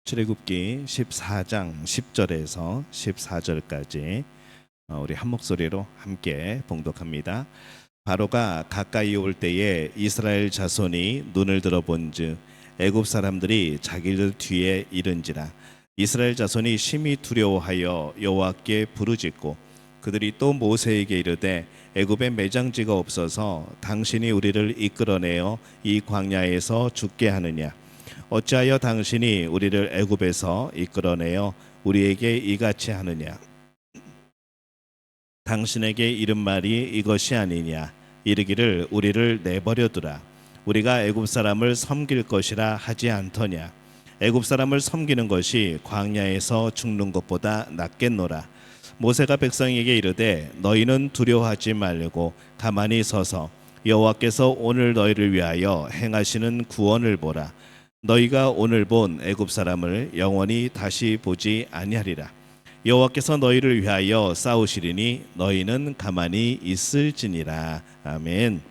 출애굽기 14장 10절에서 14절까지 우리 한 목소리로 함께 봉독합니다. 바로가 가까이 올 때에 이스라엘 자손이 눈을 들어본즉 애굽 사람들이 자기들 뒤에 이른지라. 이스라엘 자손이 심히 두려워하여 여호와께 부르짖고 그들이 또 모세에게 이르되 애굽에 매장지가 없어서 당신이 우리를 이끌어내어 이 광야에서 죽게 하느냐. 어찌하여 당신이 우리를 애굽에서 이끌어내어 우리에게 이같이 하느냐. 당신에게 이른 말이 이것이 아니냐. 이르기를 우리를 내버려 두라. 우리가 애굽 사람을 섬길 것이라 하지 않더냐. 애굽 사람을 섬기는 것이 광야에서 죽는 것보다 낫겠노라. 모세가 백성에게 이르되 너희는 두려워하지 말고 가만히 서서 여호와께서 오늘 너희를 위하여 행하시는 구원을 보라. 너희가 오늘 본 애굽 사람을 영원히 다시 보지 아니하리라. 여호와께서 너희를 위하여 싸우시리니 너희는 가만히 있을지니라. 아멘.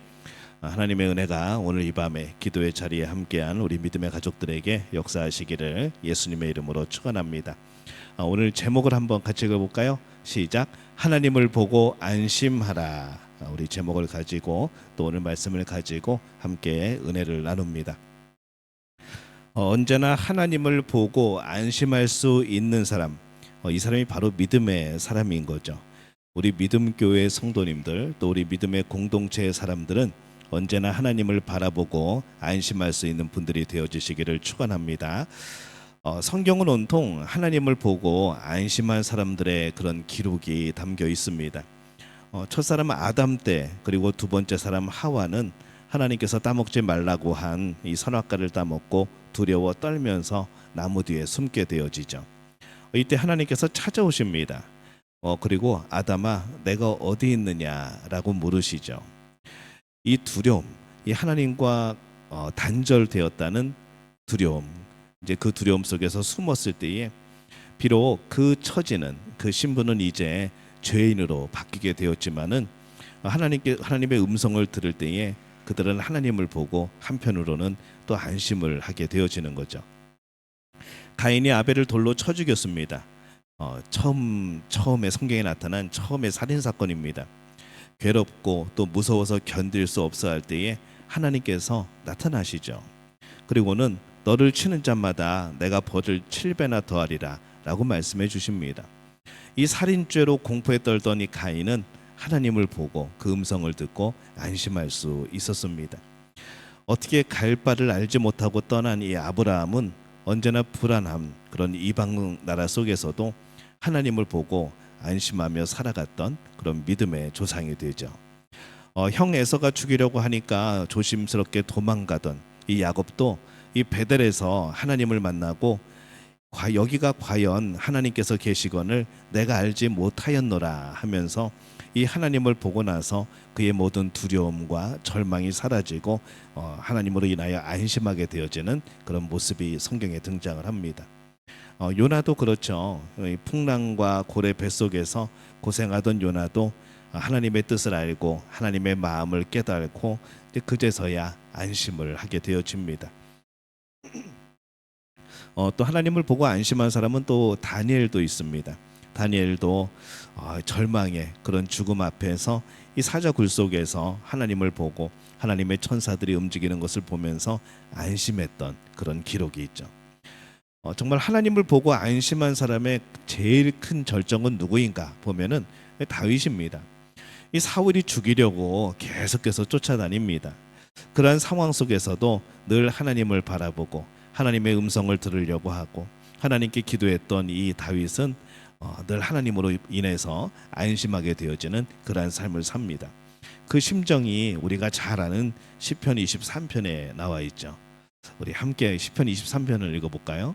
하나님의 은혜가 오늘 이 밤에 기도의 자리에 함께한 우리 믿음의 가족들에게 역사하시기를 예수님의 이름으로 축원합니다. 오늘 제목을 한번 같이 읽어볼까요? 시작. 하나님을 보고 안심하라. 우리 제목을 가지고 또 오늘 말씀을 가지고 함께 은혜를 나눕니다. 언제나 하나님을 보고 안심할 수 있는 사람, 이 사람이 바로 믿음의 사람인 거죠. 우리 믿음교회 성도님들, 또 우리 믿음의 공동체의 사람들은 언제나 하나님을 바라보고 안심할 수 있는 분들이 되어주시기를 축원합니다. 성경은 온통 하나님을 보고 안심한 사람들의 그런 기록이 담겨 있습니다. 첫사람 아담 때, 그리고 두 번째 사람 하와는 하나님께서 따먹지 말라고 한 이 선악과를 따먹고 두려워 떨면서 나무 뒤에 숨게 되어지죠. 이때 하나님께서 찾아오십니다. 그리고 아담아, 내가 어디 있느냐라고 물으시죠. 이 두려움, 이 하나님과 단절되었다는 두려움, 이제 그 두려움 속에서 숨었을 때에 비록 그 처지는, 그 신분은 이제 죄인으로 바뀌게 되었지만은 하나님의 음성을 들을 때에 그들은 하나님을 보고 한편으로는 또 안심을 하게 되어지는 거죠. 가인이 아벨을 돌로 쳐 죽였습니다. 처음에 성경에 나타난 처음의 살인 사건입니다. 괴롭고 또 무서워서 견딜 수 없어 할 때에 하나님께서 나타나시죠. 그리고는 너를 치는 자마다 내가 벌을 7배나 더하리라 라고 말씀해 주십니다. 이 살인죄로 공포에 떨던 이 가인은 하나님을 보고 그 음성을 듣고 안심할 수 있었습니다. 어떻게 갈 바를 알지 못하고 떠난 이 아브라함은 언제나 불안함, 그런 이방 나라 속에서도 하나님을 보고 안심하며 살아갔던 그런 믿음의 조상이 되죠. 형 에서가 죽이려고 하니까 조심스럽게 도망가던 이 야곱도 이 베델에서 하나님을 만나고 여기가 과연 하나님께서 계시건을 내가 알지 못하였노라 하면서 이 하나님을 보고 나서 그의 모든 두려움과 절망이 사라지고 하나님으로 인하여 안심하게 되어지는 그런 모습이 성경에 등장을 합니다. 요나도 그렇죠. 풍랑과 고래 뱃속에서 고생하던 요나도 하나님의 뜻을 알고 하나님의 마음을 깨닫고 그제서야 안심을 하게 되어집니다. 또 하나님을 보고 안심한 사람은 또 다니엘도 있습니다. 다니엘도 절망의 그런 죽음 앞에서 이 사자굴 속에서 하나님을 보고 하나님의 천사들이 움직이는 것을 보면서 안심했던 그런 기록이 있죠. 정말 하나님을 보고 안심한 사람의 제일 큰 절정은 누구인가 보면은 다윗입니다. 이 사울이 죽이려고 계속해서 쫓아다닙니다. 그러한 상황 속에서도 늘 하나님을 바라보고 하나님의 음성을 들으려고 하고 하나님께 기도했던 이 다윗은 늘 하나님으로 인해서 안심하게 되어지는 그러한 삶을 삽니다. 그 심정이 우리가 잘 아는 시편 23편에 나와 있죠. 우리 함께 시편 23편을 읽어볼까요?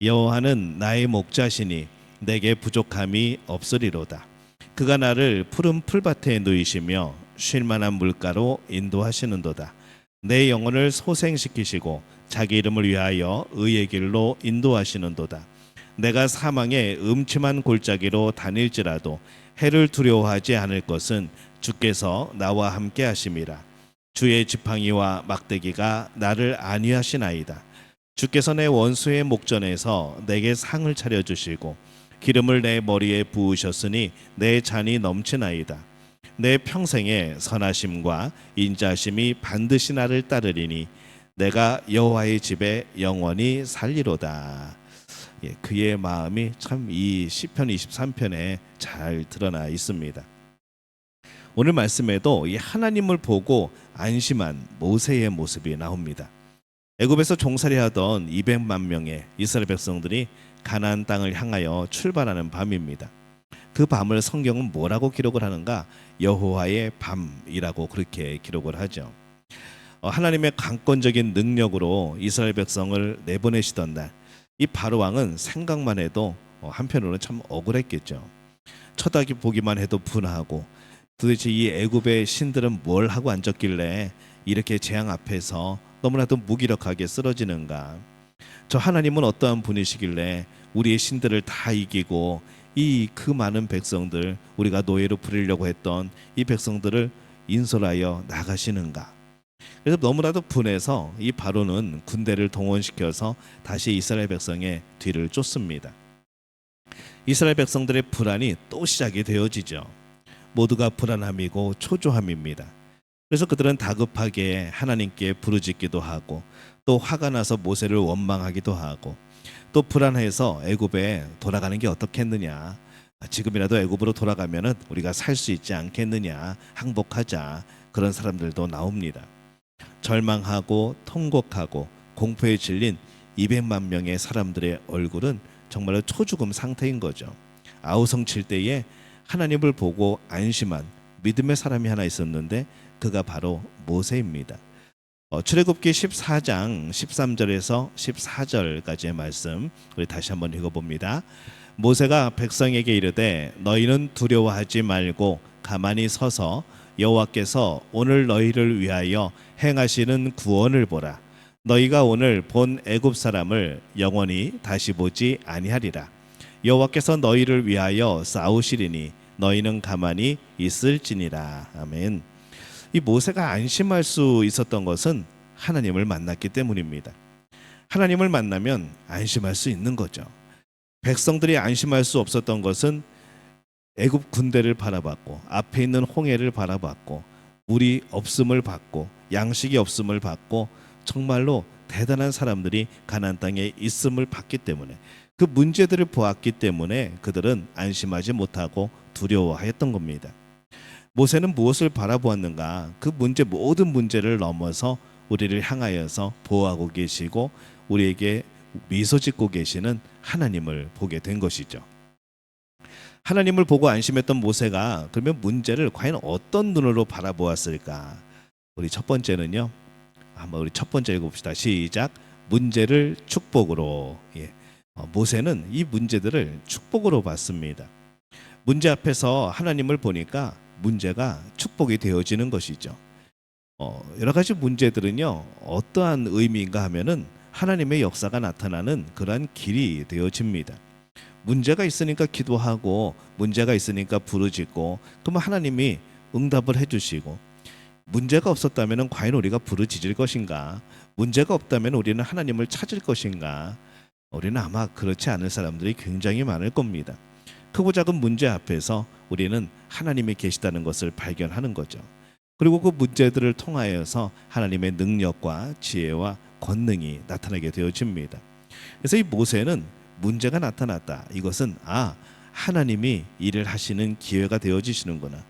여호와는 나의 목자시니 내게 부족함이 없으리로다. 그가 나를 푸른 풀밭에 누이시며 쉴만한 물가로 인도하시는도다. 내 영혼을 소생시키시고 자기 이름을 위하여 의의 길로 인도하시는도다. 내가 사망의 음침한 골짜기로 다닐지라도 해를 두려워하지 않을 것은 주께서 나와 함께 하심이라. 주의 지팡이와 막대기가 나를 안위하시나이다. 주께서 내 원수의 목전에서 내게 상을 차려주시고 기름을 내 머리에 부으셨으니 내 잔이 넘치나이다. 내 평생에 선하심과 인자심이 반드시 나를 따르리니 내가 여호와의 집에 영원히 살리로다. 그의 마음이 참 이 시편 23편에 잘 드러나 있습니다. 오늘 말씀에도 이 하나님을 보고 안심한 모세의 모습이 나옵니다. 애굽에서 종살이하던 200만 명의 이스라엘 백성들이 가나안 땅을 향하여 출발하는 밤입니다. 그 밤을 성경은 뭐라고 기록을 하는가? 여호와의 밤이라고 그렇게 기록을 하죠. 하나님의 강권적인 능력으로 이스라엘 백성을 내보내시던 날, 이 바로 왕은 생각만 해도 한편으로는 참 억울했겠죠. 쳐다기 보기만 해도 분하고, 도대체 이 애굽의 신들은 뭘 하고 앉았길래 이렇게 재앙 앞에서 너무나도 무기력하게 쓰러지는가? 저 하나님은 어떠한 분이시길래 우리의 신들을 다 이기고 이 그 많은 백성들, 우리가 노예로 부리려고 했던 이 백성들을 인솔하여 나가시는가? 그래서 너무나도 분해서 이 바로는 군대를 동원시켜서 다시 이스라엘 백성의 뒤를 쫓습니다. 이스라엘 백성들의 불안이 또 시작이 되어지죠. 모두가 불안함이고 초조함입니다. 그래서 그들은 다급하게 하나님께 부르짖기도 하고, 또 화가 나서 모세를 원망하기도 하고, 또 불안해서 애굽에 돌아가는 게 어떻겠느냐, 지금이라도 애굽으로 돌아가면은 우리가 살 수 있지 않겠느냐, 항복하자, 그런 사람들도 나옵니다. 절망하고 통곡하고 공포에 질린 200만 명의 사람들의 얼굴은 정말로 초죽음 상태인 거죠. 아우성칠 때에 하나님을 보고 안심한 믿음의 사람이 하나 있었는데 그가 바로 모세입니다. 출애굽기 14장 13절에서 14절까지의 말씀 우리 다시 한번 읽어봅니다. 모세가 백성에게 이르되 너희는 두려워하지 말고 가만히 서서 여호와께서 오늘 너희를 위하여 행하시는 구원을 보라. 너희가 오늘 본 애굽 사람을 영원히 다시 보지 아니하리라. 여호와께서 너희를 위하여 싸우시리니 너희는 가만히 있을지니라. 아멘. 이 모세가 안심할 수 있었던 것은 하나님을 만났기 때문입니다. 하나님을 만나면 안심할 수 있는 거죠. 백성들이 안심할 수 없었던 것은 애굽 군대를 바라봤고, 앞에 있는 홍해를 바라봤고, 물이 없음을 봤고, 양식이 없음을 봤고, 정말로 대단한 사람들이 가나안 땅에 있음을 봤기 때문에, 그 문제들을 보았기 때문에 그들은 안심하지 못하고 두려워하였던 겁니다. 모세는 무엇을 바라보았는가? 그 모든 문제를 넘어서 우리를 향하여서 보호하고 계시고 우리에게 미소 짓고 계시는 하나님을 보게 된 것이죠. 하나님을 보고 안심했던 모세가 그러면 문제를 과연 어떤 눈으로 바라보았을까? 우리 첫 번째는요. 한번 우리 첫 번째 읽어봅시다. 시작. 문제를 축복으로. 모세는 이 문제들을 축복으로 봤습니다. 문제 앞에서 하나님을 보니까 문제가 축복이 되어지는 것이죠. 여러 가지 문제들은요, 어떠한 의미인가 하면은 하나님의 역사가 나타나는 그러한 길이 되어집니다. 문제가 있으니까 기도하고, 문제가 있으니까 부르짖고, 그러면 하나님이 응답을 해주시고, 문제가 없었다면 과연 우리가 부르짖을 것인가? 문제가 없다면 우리는 하나님을 찾을 것인가? 우리는 아마 그렇지 않을 사람들이 굉장히 많을 겁니다. 크고 작은 문제 앞에서 우리는 하나님이 계시다는 것을 발견하는 거죠. 그리고 그 문제들을 통하여서 하나님의 능력과 지혜와 권능이 나타나게 되어집니다. 그래서 이 모세는 문제가 나타났다. 이것은 하나님이 일을 하시는 기회가 되어지시는구나.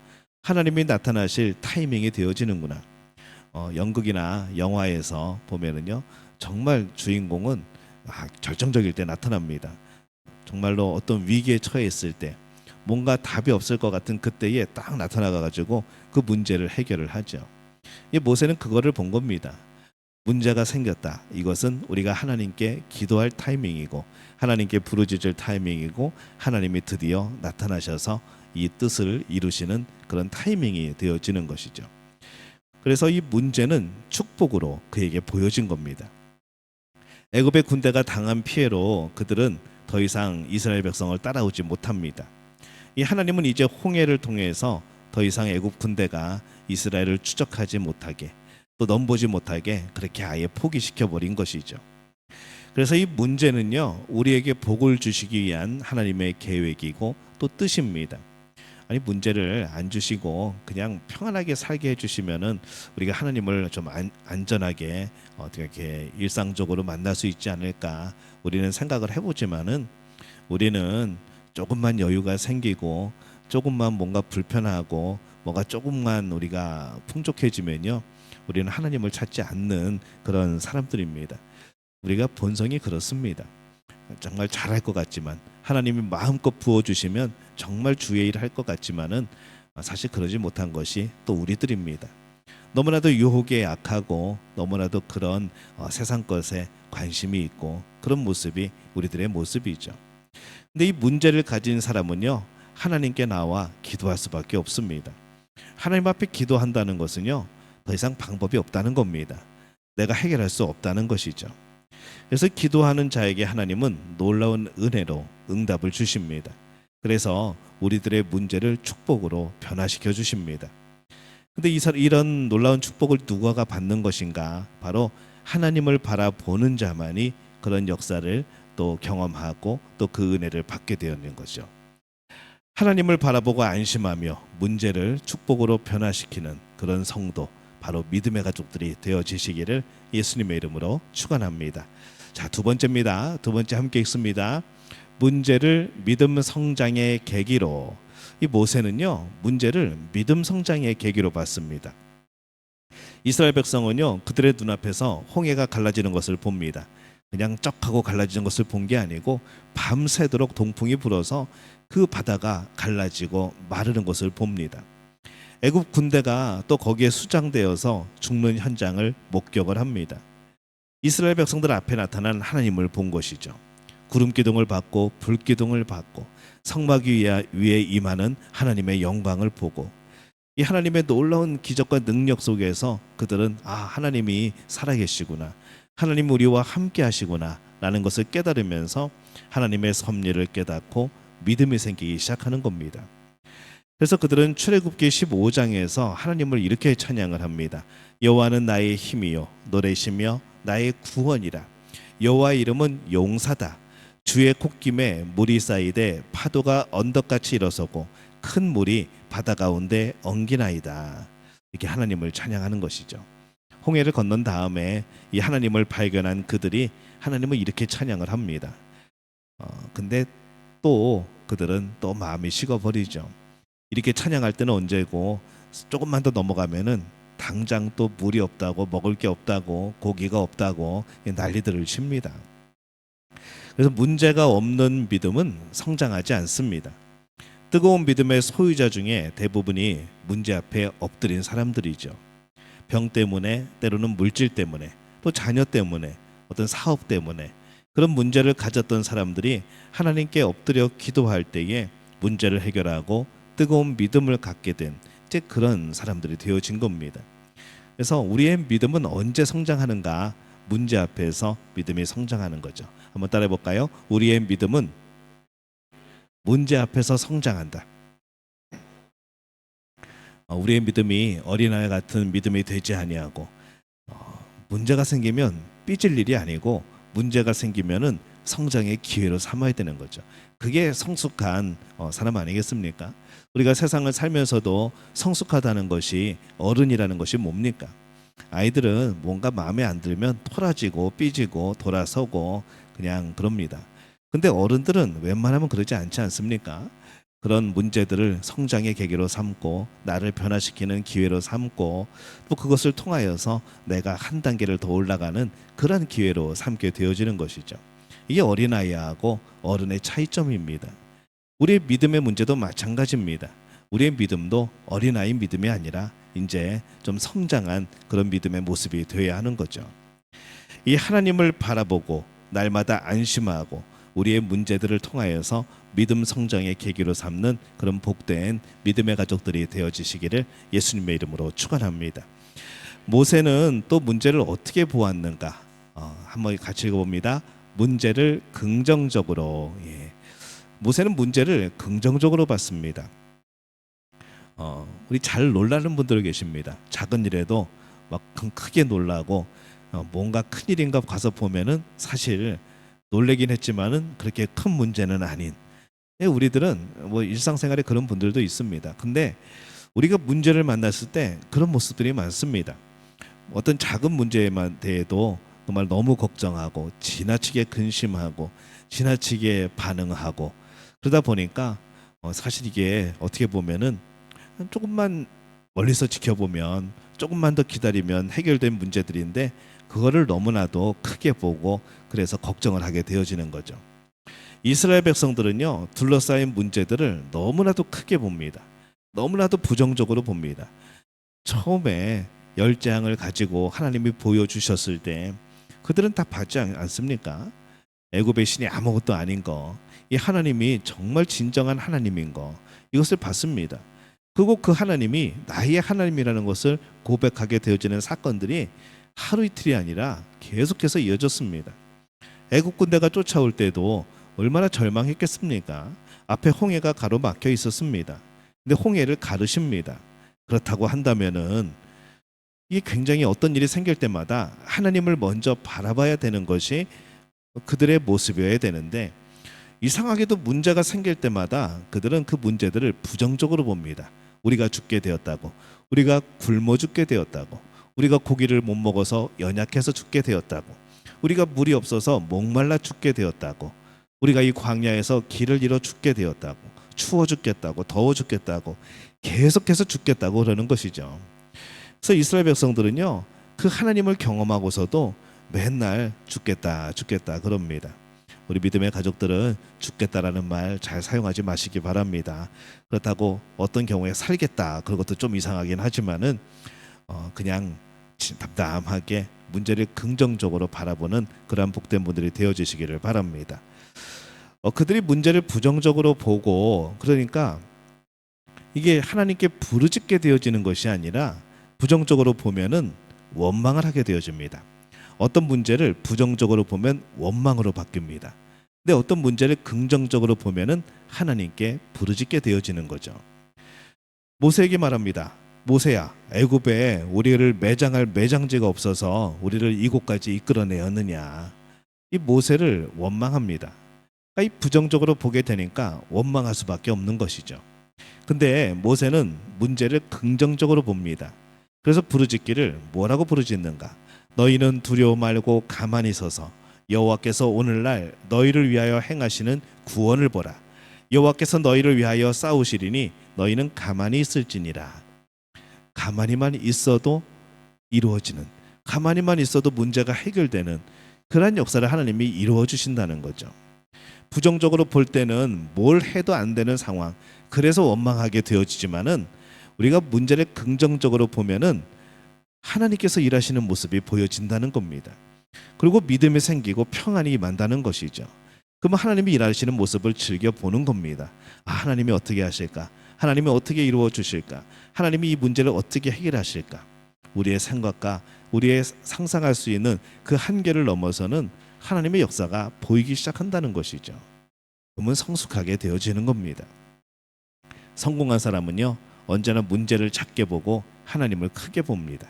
하나님이 나타나실 타이밍이 되어지는구나. 연극이나 영화에서 보면은요, 정말 주인공은 결정적일 때 나타납니다. 정말로 어떤 위기에 처해 있을 때, 뭔가 답이 없을 것 같은 그때에 딱 나타나가지고 그 문제를 해결을 하죠. 이 모세는 그거를 본 겁니다. 문제가 생겼다. 이것은 우리가 하나님께 기도할 타이밍이고, 하나님께 부르짖을 타이밍이고, 하나님이 드디어 나타나셔서 이 뜻을 이루시는 그런 타이밍이 되어지는 것이죠. 그래서 이 문제는 축복으로 그에게 보여진 겁니다. 애굽의 군대가 당한 피해로 그들은 더 이상 이스라엘 백성을 따라오지 못합니다. 이 하나님은 이제 홍해를 통해서 더 이상 애굽 군대가 이스라엘을 추적하지 못하게, 또 넘보지 못하게 그렇게 아예 포기시켜 버린 것이죠. 그래서 이 문제는요, 우리에게 복을 주시기 위한 하나님의 계획이고 또 뜻입니다. 아니, 문제를 안 주시고 그냥 평안하게 살게 해주시면은 우리가 하나님을 좀 안전하게 어떻게 이렇게 일상적으로 만날 수 있지 않을까 우리는 생각을 해보지만은, 우리는 조금만 여유가 생기고 조금만 뭔가 불편하고 뭐가 조금만 우리가 풍족해지면요, 우리는 하나님을 찾지 않는 그런 사람들입니다. 우리가 본성이 그렇습니다. 정말 잘할 것 같지만, 하나님이 마음껏 부어주시면 정말 주의 일을 할 것 같지만은 사실 그러지 못한 것이 또 우리들입니다. 너무나도 유혹에 약하고 너무나도 그런 세상 것에 관심이 있고 그런 모습이 우리들의 모습이죠. 근데 이 문제를 가진 사람은요, 하나님께 나와 기도할 수밖에 없습니다. 하나님 앞에 기도한다는 것은요, 더 이상 방법이 없다는 겁니다. 내가 해결할 수 없다는 것이죠. 그래서 기도하는 자에게 하나님은 놀라운 은혜로 응답을 주십니다. 그래서 우리들의 문제를 축복으로 변화시켜 주십니다. 근데 이런 놀라운 축복을 누구가 받는 것인가? 바로 하나님을 바라보는 자만이 그런 역사를 또 경험하고 또 그 은혜를 받게 되었는 거죠. 하나님을 바라보고 안심하며 문제를 축복으로 변화시키는 그런 성도, 바로 믿음의 가족들이 되어지시기를 예수님의 이름으로 축원합니다. 자, 두 번째입니다. 두 번째 함께 읽습니다. 문제를 믿음 성장의 계기로. 이 모세는요, 문제를 믿음 성장의 계기로 봤습니다. 이스라엘 백성은요, 그들의 눈앞에서 홍해가 갈라지는 것을 봅니다. 그냥 쩍하고 갈라지는 것을 본 게 아니고 밤새도록 동풍이 불어서 그 바다가 갈라지고 마르는 것을 봅니다. 애굽 군대가 또 거기에 수장되어서 죽는 현장을 목격을 합니다. 이스라엘 백성들 앞에 나타난 하나님을 본 것이죠. 구름 기둥을 받고 불 기둥을 받고 성막 위에 임하는 하나님의 영광을 보고, 이 하나님의 놀라운 기적과 능력 속에서 그들은 하나님이 살아계시구나, 하나님 우리와 함께 하시구나 라는 것을 깨달으면서 하나님의 섭리를 깨닫고 믿음이 생기기 시작하는 겁니다. 그래서 그들은 출애굽기 15장에서 하나님을 이렇게 찬양을 합니다. 여호와는 나의 힘이요 노래시며 나의 구원이라. 여호와의 이름은 용사다. 주의 콧김에 물이 쌓이되 파도가 언덕같이 일어서고 큰 물이 바다 가운데 엉기나이다. 이렇게 하나님을 찬양하는 것이죠. 홍해를 건넌 다음에 이 하나님을 발견한 그들이 하나님을 이렇게 찬양을 합니다. 근데 또 그들은 또 마음이 식어버리죠. 이렇게 찬양할 때는 언제고, 조금만 더 넘어가면은 당장 또 물이 없다고, 먹을 게 없다고, 고기가 없다고 난리들을 칩니다. 그래서 문제가 없는 믿음은 성장하지 않습니다. 뜨거운 믿음의 소유자 중에 대부분이 문제 앞에 엎드린 사람들이죠. 병 때문에, 때로는 물질 때문에, 또 자녀 때문에, 어떤 사업 때문에 그런 문제를 가졌던 사람들이 하나님께 엎드려 기도할 때에 문제를 해결하고 뜨거운 믿음을 갖게 된 이제 그런 사람들이 되어진 겁니다. 그래서 우리의 믿음은 언제 성장하는가? 문제 앞에서 믿음이 성장하는 거죠. 한번 따라해 볼까요? 우리의 믿음은 문제 앞에서 성장한다. 우리의 믿음이 어린아이 같은 믿음이 되지 아니하고, 문제가 생기면 삐질 일이 아니고 문제가 생기면은 성장의 기회로 삼아야 되는 거죠. 그게 성숙한 사람 아니겠습니까? 우리가 세상을 살면서도 성숙하다는 것이, 어른이라는 것이 뭡니까? 아이들은 뭔가 마음에 안 들면 토라지고 삐지고 돌아서고 그냥 그럽니다. 근데 어른들은 웬만하면 그러지 않지 않습니까? 그런 문제들을 성장의 계기로 삼고 나를 변화시키는 기회로 삼고 또 그것을 통하여서 내가 한 단계를 더 올라가는 그런 기회로 삼게 되어지는 것이죠. 이게 어린아이하고 어른의 차이점입니다. 우리의 믿음의 문제도 마찬가지입니다. 우리의 믿음도 어린아이 믿음이 아니라 이제 좀 성장한 그런 믿음의 모습이 되어야 하는 거죠. 이 하나님을 바라보고 날마다 안심하고 우리의 문제들을 통하여서 믿음 성장의 계기로 삼는 그런 복된 믿음의 가족들이 되어지시기를 예수님의 이름으로 축원합니다. 모세는 또 문제를 어떻게 보았는가? 한번 같이 읽어봅니다. 문제를 긍정적으로. 모세는 문제를 긍정적으로 봤습니다. 우리 잘 놀라는 분들 계십니다. 작은 일에도 막 크게 놀라고 뭔가 큰일인가 가서 보면은 사실 놀래긴 했지만은 그렇게 큰 문제는 아닌, 우리들은 뭐 일상생활에 그런 분들도 있습니다. 근데 우리가 문제를 만났을 때 그런 모습들이 많습니다. 어떤 작은 문제에만 대해도 정말 너무 걱정하고 지나치게 근심하고 지나치게 반응하고, 그러다 보니까 사실 이게 어떻게 보면은 조금만 멀리서 지켜보면 조금만 더 기다리면 해결된 문제들인데, 그거를 너무나도 크게 보고 그래서 걱정을 하게 되어지는 거죠. 이스라엘 백성들은요, 둘러싸인 문제들을 너무나도 크게 봅니다. 너무나도 부정적으로 봅니다. 처음에 열 재앙을 가지고 하나님이 보여주셨을 때 그들은 다 받지 않습니까? 애굽의 신이 아무것도 아닌 거, 이 하나님이 정말 진정한 하나님인 거, 이것을 받습니다. 그리고 그 하나님이 나의 하나님이라는 것을 고백하게 되어지는 사건들이 하루 이틀이 아니라 계속해서 이어졌습니다. 애국 군대가 쫓아올 때도 얼마나 절망했겠습니까? 앞에 홍해가 가로막혀 있었습니다. 근데 홍해를 가르십니다. 그렇다고 한다면은 이게 굉장히 어떤 일이 생길 때마다 하나님을 먼저 바라봐야 되는 것이 그들의 모습이어야 되는데, 이상하게도 문제가 생길 때마다 그들은 그 문제들을 부정적으로 봅니다. 우리가 죽게 되었다고, 우리가 굶어 죽게 되었다고, 우리가 고기를 못 먹어서 연약해서 죽게 되었다고, 우리가 물이 없어서 목말라 죽게 되었다고, 우리가 이 광야에서 길을 잃어 죽게 되었다고, 추워 죽겠다고, 더워 죽겠다고, 계속해서 죽겠다고 그러는 것이죠. 그래서 이스라엘 백성들은요, 그 하나님을 경험하고서도 맨날 죽겠다 죽겠다 그럽니다. 우리 믿음의 가족들은 죽겠다라는 말 잘 사용하지 마시기 바랍니다. 그렇다고 어떤 경우에 살겠다 그런 것도 좀 이상하긴 하지만은 그냥 담담하게 문제를 긍정적으로 바라보는 그러한 복된 분들이 되어주시기를 바랍니다. 그들이 문제를 부정적으로 보고, 그러니까 이게 하나님께 부르짖게 되어지는 것이 아니라 부정적으로 보면은 원망을 하게 되어집니다. 어떤 문제를 부정적으로 보면 원망으로 바뀝니다. 근데 어떤 문제를 긍정적으로 보면은 하나님께 부르짖게 되어지는 거죠. 모세에게 말합니다. 모세야, 애굽에 우리를 매장할 매장지가 없어서 우리를 이곳까지 이끌어내었느냐. 이 모세를 원망합니다. 이 부정적으로 보게 되니까 원망할 수밖에 없는 것이죠. 근데 모세는 문제를 긍정적으로 봅니다. 그래서 부르짖기를 뭐라고 부르짖는가? 너희는 두려워 말고 가만히 서서 여호와께서 오늘날 너희를 위하여 행하시는 구원을 보라. 여호와께서 너희를 위하여 싸우시리니 너희는 가만히 있을지니라. 가만히만 있어도 이루어지는, 가만히만 있어도 문제가 해결되는 그러한 역사를 하나님이 이루어 주신다는 거죠. 부정적으로 볼 때는 뭘 해도 안 되는 상황, 그래서 원망하게 되어지지만은 우리가 문제를 긍정적으로 보면은 하나님께서 일하시는 모습이 보여진다는 겁니다. 그리고 믿음이 생기고 평안이 임한다는 것이죠. 그러면 하나님이 일하시는 모습을 즐겨보는 겁니다. 하나님이 어떻게 하실까? 하나님이 어떻게 이루어 주실까? 하나님이 이 문제를 어떻게 해결하실까? 우리의 생각과 우리의 상상할 수 있는 그 한계를 넘어서는 하나님의 역사가 보이기 시작한다는 것이죠. 그러면 성숙하게 되어지는 겁니다. 성공한 사람은요, 언제나 문제를 작게 보고 하나님을 크게 봅니다.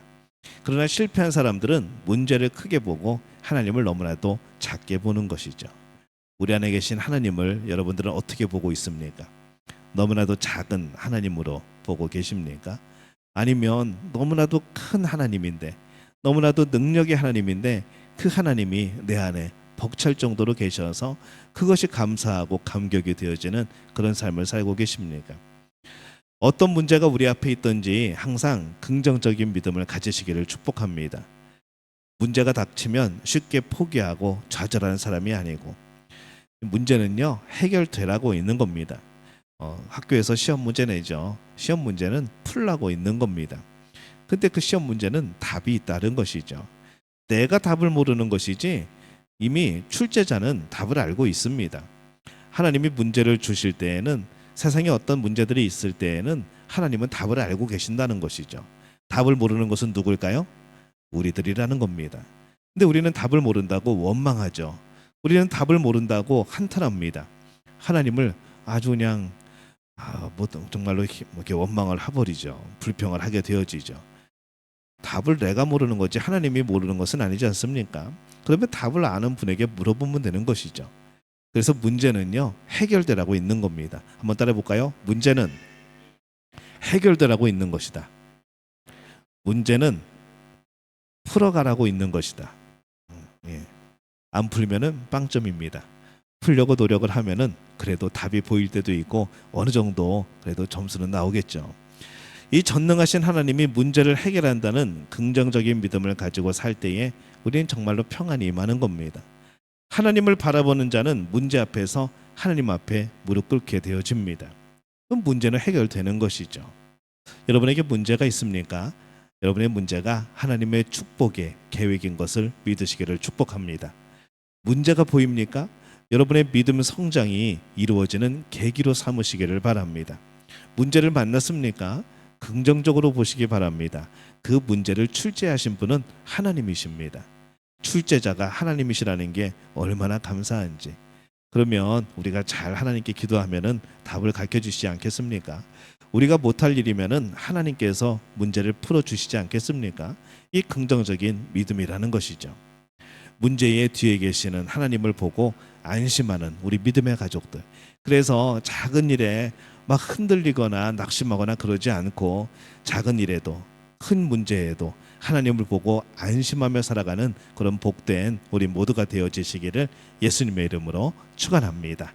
그러나 실패한 사람들은 문제를 크게 보고 하나님을 너무나도 작게 보는 것이죠. 우리 안에 계신 하나님을 여러분들은 어떻게 보고 있습니까? 너무나도 작은 하나님으로 보고 계십니까? 아니면 너무나도 큰 하나님인데, 너무나도 능력의 하나님인데 그 하나님이 내 안에 벅찰 정도로 계셔서 그것이 감사하고 감격이 되어지는 그런 삶을 살고 계십니까? 어떤 문제가 우리 앞에 있든지 항상 긍정적인 믿음을 가지시기를 축복합니다. 문제가 닥치면 쉽게 포기하고 좌절하는 사람이 아니고, 문제는요, 해결되라고 있는 겁니다. 학교에서 시험 문제 내죠. 시험 문제는 풀라고 있는 겁니다. 근데 그 시험 문제는 답이 있다는 것이죠. 내가 답을 모르는 것이지 이미 출제자는 답을 알고 있습니다. 하나님이 문제를 주실 때에는, 세상에 어떤 문제들이 있을 때에는 하나님은 답을 알고 계신다는 것이죠. 답을 모르는 것은 누굴까요? 우리들이라는 겁니다. 근데 우리는 답을 모른다고 원망하죠. 우리는 답을 모른다고 한탄합니다. 하나님을 아주 그냥 정말로 이렇게 원망을 해버리죠. 불평을 하게 되어지죠. 답을 내가 모르는 거지 하나님이 모르는 것은 아니지 않습니까? 그러면 답을 아는 분에게 물어보면 되는 것이죠. 그래서 문제는요, 해결되라고 있는 겁니다. 한번 따라해 볼까요? 문제는 해결되라고 있는 것이다. 문제는 풀어가라고 있는 것이다. 예. 안 풀면은 빵점입니다. 풀려고 노력을 하면은 그래도 답이 보일 때도 있고 어느 정도 그래도 점수는 나오겠죠. 이 전능하신 하나님이 문제를 해결한다는 긍정적인 믿음을 가지고 살 때에 우리는 정말로 평안이 임하는 겁니다. 하나님을 바라보는 자는 문제 앞에서 하나님 앞에 무릎 꿇게 되어집니다. 그럼 문제는 해결되는 것이죠. 여러분에게 문제가 있습니까? 여러분의 문제가 하나님의 축복의 계획인 것을 믿으시기를 축복합니다. 문제가 보입니까? 여러분의 믿음 성장이 이루어지는 계기로 삼으시기를 바랍니다. 문제를 만났습니까? 긍정적으로 보시기 바랍니다. 그 문제를 출제하신 분은 하나님이십니다. 출제자가 하나님이시라는 게 얼마나 감사한지. 그러면 우리가 잘 하나님께 기도하면은 답을 가르쳐 주시지 않겠습니까? 우리가 못할 일이면은 하나님께서 문제를 풀어 주시지 않겠습니까? 이 긍정적인 믿음이라는 것이죠. 문제의 뒤에 계시는 하나님을 보고 안심하는 우리 믿음의 가족들. 그래서 작은 일에 막 흔들리거나 낙심하거나 그러지 않고 작은 일에도 큰 문제에도 하나님을 보고 안심하며 살아가는 그런 복된 우리 모두가 되어지시기를 예수님의 이름으로 축원합니다.